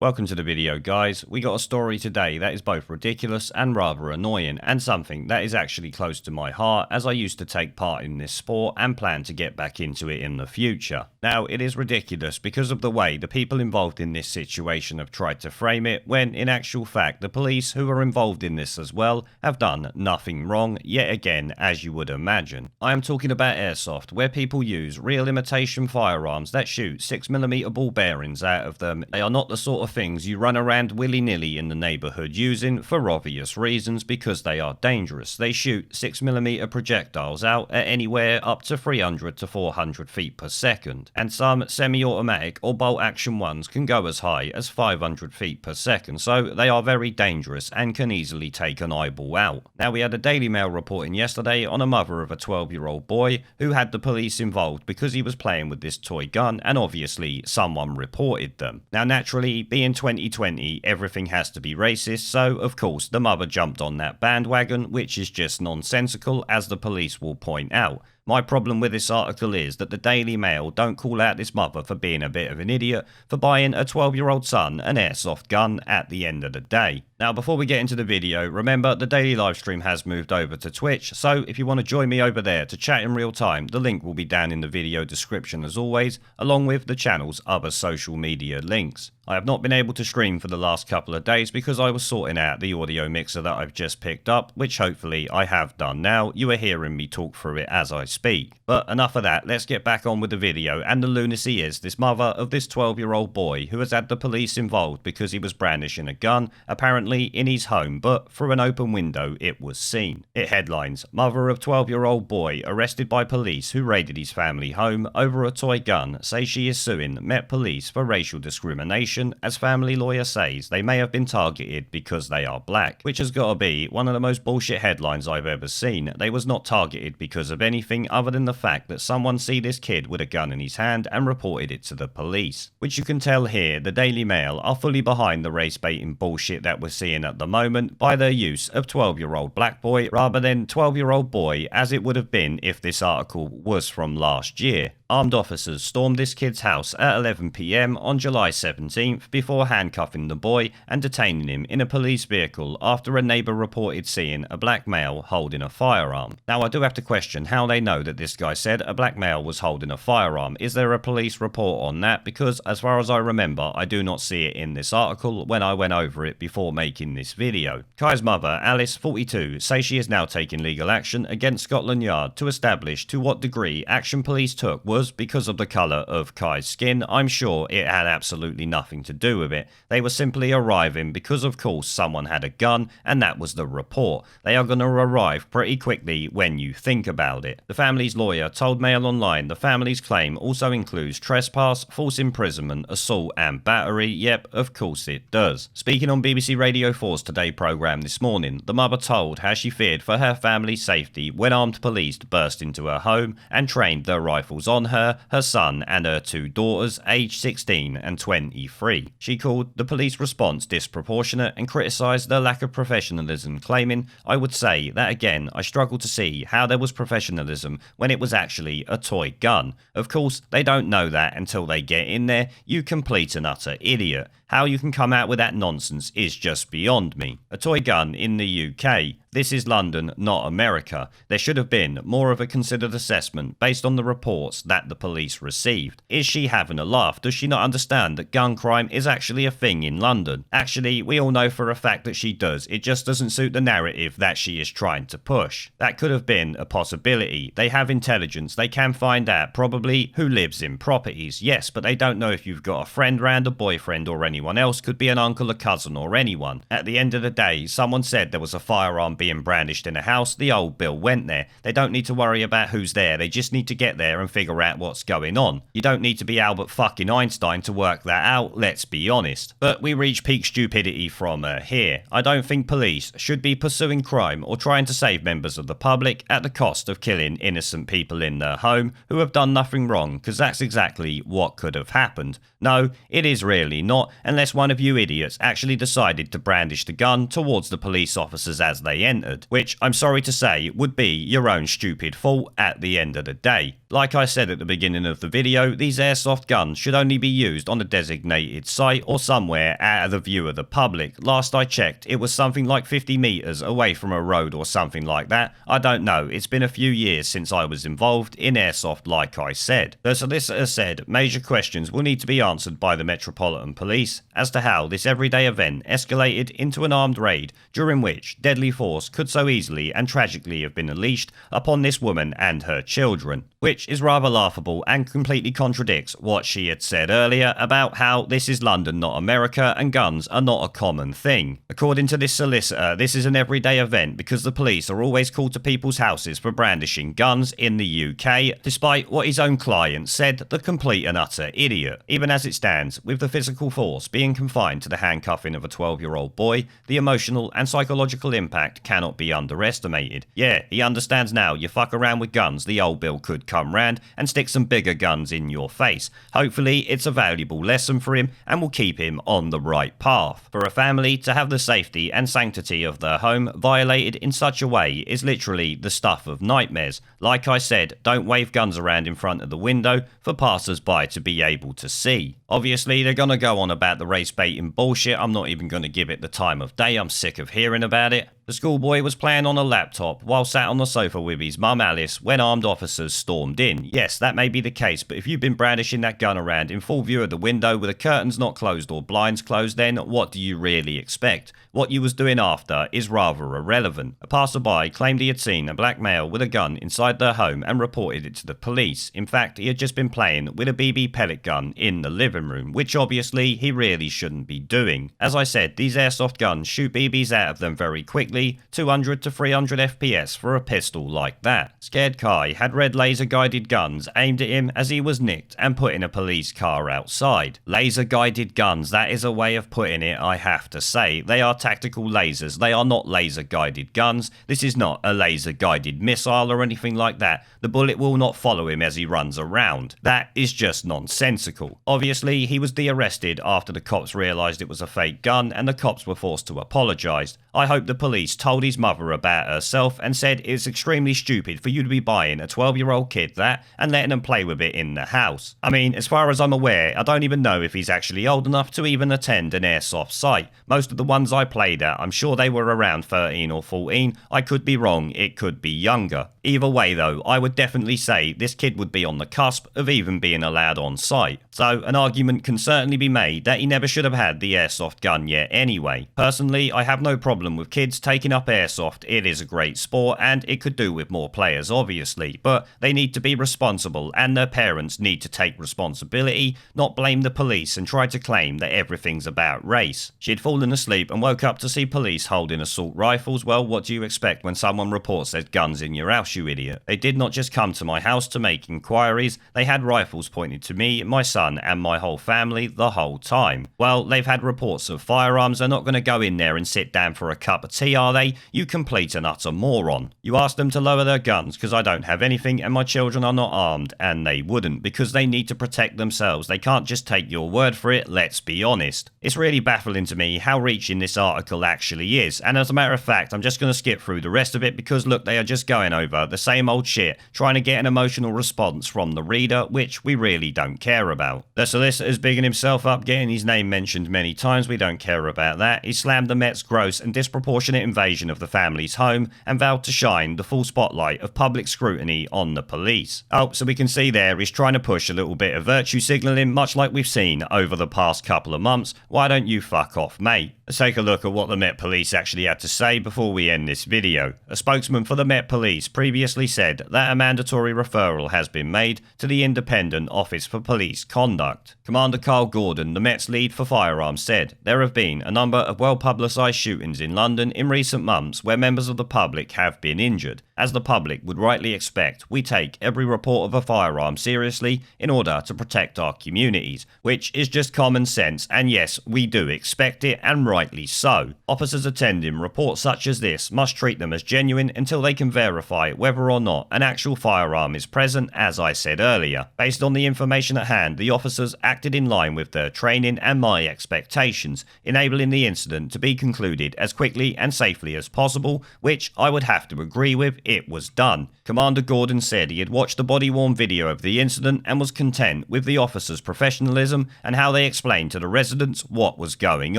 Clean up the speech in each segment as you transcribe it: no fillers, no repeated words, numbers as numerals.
Welcome to the video, guys. We got a story today that is both ridiculous and rather annoying, and something that is actually close to my heart, as I used to take part in this sport and plan to get back into it in the future. Now, it is ridiculous because of the way the people involved in this situation have tried to frame it, when in actual fact the police who are involved in this as well have done nothing wrong, yet again, as you would imagine. I am talking about airsoft, where people use real imitation firearms that shoot 6mm ball bearings out of them. They are not the sort of things you run around willy-nilly in the neighbourhood using for obvious reasons, because they are dangerous. They shoot 6mm projectiles out at anywhere up to 300 to 400 feet per second, and some semi-automatic or bolt-action ones can go as high as 500 feet per second, so they are very dangerous and can easily take an eyeball out. Now, we had a Daily Mail reporting yesterday on a mother of a 12-year-old boy who had the police involved because he was playing with this toy gun, and obviously someone reported them. Now, naturally, being 2020, everything has to be racist, so of course the mother jumped on that bandwagon, which is just nonsensical, as the police will point out. My problem with this article is that the Daily Mail don't call out this mother for being a bit of an idiot for buying a 12-year-old son an airsoft gun at the end of the day. Now, before we get into the video, remember the daily livestream has moved over to Twitch, so if you want to join me over there to chat in real time, the link will be down in the video description as always, along with the channel's other social media links. I have not been able to stream for the last couple of days because I was sorting out the audio mixer that I've just picked up, which hopefully I have done now. You are hearing me talk through it as I speak. But enough of that, let's get back on with the video, and the lunacy is this mother of this 12-year-old boy who has had the police involved because he was brandishing a gun, apparently in his home, but through an open window it was seen. It headlines, "Mother of 12-year-old boy arrested by police who raided his family home over a toy gun, says she is suing Met Police for racial discrimination, as family lawyer says they may have been targeted because they are black," which has got to be one of the most bullshit headlines I've ever seen. They was not targeted because of anything other than the fact that someone see this kid with a gun in his hand and reported it to the police. Which you can tell here, the Daily Mail are fully behind the race baiting bullshit that we're seeing at the moment by their use of 12-year-old black boy rather than 12-year-old boy, as it would have been if this article was from last year. Armed officers stormed this kid's house at 11 PM on July 17th before handcuffing the boy and detaining him in a police vehicle after a neighbour reported seeing a black male holding a firearm. Now, I do have to question how they know that this guy said a black male was holding a firearm. Is there a police report on that? Because as far as I remember, I do not see it in this article when I went over it before making this video. Kai's mother, Alice, 42, says she is now taking legal action against Scotland Yard to establish to what degree action police took was because of the colour of Kai's skin. I'm sure it had absolutely nothing to do with it. They were simply arriving because of course someone had a gun, and that was the report. They are going to arrive pretty quickly when you think about it. The family's lawyer told Mail Online the family's claim also includes trespass, false imprisonment, assault and battery. Yep, of course it does. Speaking on BBC Radio 4's Today programme this morning, the mother told how she feared for her family's safety when armed police burst into her home and trained their rifles on her son and her two daughters, aged 16 and 23. She called the police response disproportionate and criticised their lack of professionalism, claiming, "I would say that again, I struggle to see how there was professionalism when it was actually a toy gun." Of course, they don't know that until they get in there, you complete and utter idiot. How you can come out with that nonsense is just beyond me. A toy gun in the UK. This is London, not America. There should have been more of a considered assessment based on the reports that the police received. Is she having a laugh? Does she not understand that gun crime is actually a thing in London? Actually, we all know for a fact that she does. It just doesn't suit the narrative that she is trying to push. That could have been a possibility. They have intelligence. They can find out probably who lives in properties. Yes, but they don't know if you've got a friend round, a boyfriend or anyone else. Could be an uncle, a cousin or anyone. At the end of the day, someone said there was a firearm being brandished in a house. The old bill went there. They don't need to worry about who's there. They just need to get there and figure out what's going on. You don't need to be Albert fucking Einstein to work that out, let's be honest. But we reach peak stupidity from here. I don't think police should be pursuing crime or trying to save members of the public at the cost of killing innocent people in their home who have done nothing wrong, because that's exactly what could have happened. No, it is really not, unless one of you idiots actually decided to brandish the gun towards the police officers as they entered, which I'm sorry to say would be your own stupid fault at the end of the day. Like I said at at the beginning of the video, these airsoft guns should only be used on a designated site or somewhere out of the view of the public. Last I checked, it was something like 50 meters away from a road or something like that. I don't know, it's been a few years since I was involved in airsoft like I said. The solicitor said major questions will need to be answered by the Metropolitan Police as to how this everyday event escalated into an armed raid during which deadly force could so easily and tragically have been unleashed upon this woman and her children, which is rather laughable and completely contradicts what she had said earlier about how this is London, not America, and guns are not a common thing. According to this solicitor, this is an everyday event because the police are always called to people's houses for brandishing guns in the UK, despite what his own client said, the complete and utter idiot. Even as it stands, with the physical force being confined to the handcuffing of a 12-year-old boy, the emotional and psychological impact cannot be underestimated. Yeah, he understands now you fuck around with guns, the old Bill could come round and stick some bigger guns in your face. Hopefully it's a valuable lesson for him and will keep him on the right path. For a family to have the safety and sanctity of their home violated in such a way is literally the stuff of nightmares. Like I said, don't wave guns around in front of the window for passers-by to be able to see. Obviously they're gonna go on about the race baiting bullshit. I'm not even gonna give it the time of day, I'm sick of hearing about it. The schoolboy was playing on a laptop while sat on the sofa with his mum Alice when armed officers stormed in. Yes, that may be the case, but if you've been brandishing that gun around in full view of the window with the curtains not closed or blinds closed, then what do you really expect? What you was doing after is rather irrelevant. A passerby claimed he had seen a black male with a gun inside their home and reported it to the police. In fact, he had just been playing with a BB pellet gun in the living room, which obviously he really shouldn't be doing. As I said, these airsoft guns shoot BBs out of them very quickly, 200 to 300 FPS for a pistol like that. Scared Kai had red laser guided guns aimed at him as he was nicked and put in a police car outside. Laser guided guns, that is a way of putting it, I have to say. They are tactical lasers, they are not laser guided guns. This is not a laser guided missile or anything like that. The bullet will not follow him as he runs around. That is just nonsensical. Obviously he was de-arrested after the cops realised it was a fake gun and the cops were forced to apologise. I hope the police told his mother about herself and said it's extremely stupid for you to be buying a 12-year-old kid that and letting them play with it in the house. I mean, as far as I'm aware, I don't even know if he's actually old enough to even attend an airsoft site. Most of the ones I played at, I'm sure they were around 13 or 14. I could be wrong, it could be younger. Either way though, I would definitely say this kid would be on the cusp of even being allowed on site. So an argument can certainly be made that he never should have had the airsoft gun yet anyway. Personally, I have no problem with kids taking up airsoft. It is a great sport and it could do with more players obviously, but they need to be responsible and their parents need to take responsibility, not blame the police and try to claim that everything's about race. She'd fallen asleep and woke up to see police holding assault rifles. Well, what do you expect when someone reports there's guns in your house, you idiot? They did not just come to my house to make inquiries, they had rifles pointed to me, my son and my whole family the whole time. Well, they've had reports of firearms, they're not going to go in there and sit down for a cup of tea, are they? You complete and utter moron. You asked them to lower their guns because I don't have anything and my children are not armed, and they wouldn't because they need to protect themselves. They can't just take your word for it, let's be honest. It's really baffling to me how reaching this article actually is, and as a matter of fact, I'm just going to skip through the rest of it because look, they are just going over the same old shit, trying to get an emotional response from the reader, which we really don't care about. The solicitor's bigging himself up, getting his name mentioned many times, we don't care about that. He slammed the Met's gross and disproportionate invasion of the family's home and vowed to shine the full spotlight of public scrutiny on the police. Oh, so we can see there he's trying to push a little bit of virtue signalling, much like we've seen over the past couple of months. Why don't you fuck off, mate? Let's take a look at what the Met Police actually had to say before we end this video. A spokesman for the Met Police previously said that a mandatory referral has been made to the Independent Office for Police Conduct. Commander Carl Gordon, the Met's lead for firearms, said there have been a number of well-publicised shootings in London in recent months where members of the public have been injured. As the public would rightly expect, we take every report of a firearm seriously in order to protect our communities, which is just common sense, and yes, we do expect it, and rightly so. Officers attending reports such as this must treat them as genuine until they can verify whether whether or not an actual firearm is present, as I said earlier. Based on the information at hand, the officers acted in line with their training and my expectations, enabling the incident to be concluded as quickly and safely as possible, which I would have to agree with. It was done. Commander Gordon said he had watched the body-worn video of the incident and was content with the officers' professionalism and how they explained to the residents what was going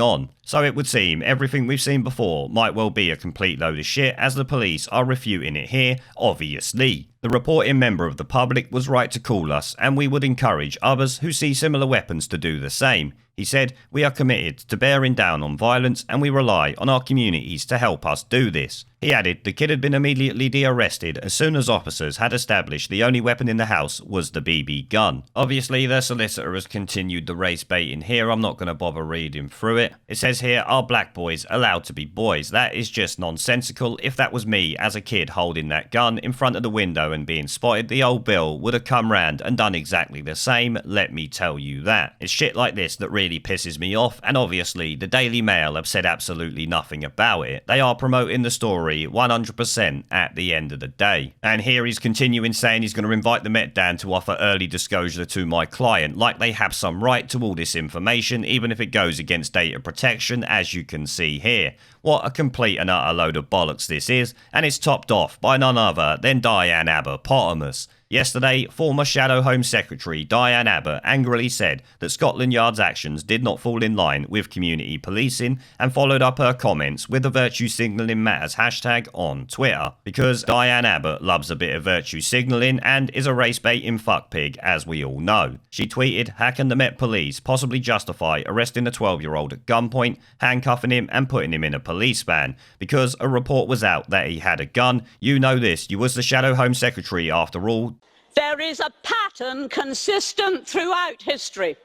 on. So it would seem everything we've seen before might well be a complete load of shit, as the police are refuting it here, obviously. The reporting member of the public was right to call us, and we would encourage others who see similar weapons to do the same. He said, "We are committed to bearing down on violence and we rely on our communities to help us do this." He added the kid had been immediately de-arrested as soon as officers had established the only weapon in the house was the BB gun. Obviously, their solicitor has continued the race baiting here. I'm not going to bother reading through it. It says here, "Are black boys allowed to be boys?" That is just nonsensical. If that was me as a kid holding that gun in front of the window and being spotted, the old Bill would have come round and done exactly the same, let me tell you that. It's shit like this that really pisses me off, and obviously the Daily Mail have said absolutely nothing about it. They are promoting the story 100% at the end of the day. And here he's continuing saying he's going to invite the Met Dan to offer early disclosure to my client, like they have some right to all this information, even if it goes against data protection, as you can see here. What a complete and utter load of bollocks this is, and it's topped off by none other than Diane Abbott. Yesterday, former Shadow Home Secretary Diane Abbott angrily said that Scotland Yard's actions did not fall in line with community policing and followed up her comments with the Virtue Signalling Matters hashtag on Twitter. Because Diane Abbott loves a bit of virtue signalling and is a race-baiting fuckpig, as we all know. She tweeted, "How can the Met Police possibly justify arresting a 12-year-old at gunpoint, handcuffing him and putting him in a police van? Because a report was out that he had a gun. You know this, you was the Shadow Home Secretary after all." There is a pattern consistent throughout history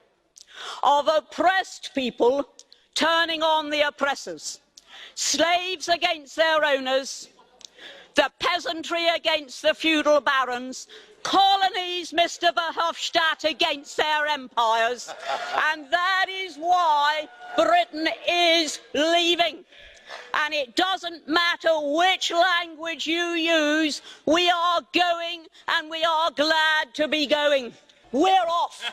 of oppressed people turning on the oppressors, slaves against their owners, the peasantry against the feudal barons, colonies, Mr. Verhofstadt, against their empires, and that is why Britain is leaving. And it doesn't matter which language you use, we are going, and we are glad to be going. We're off.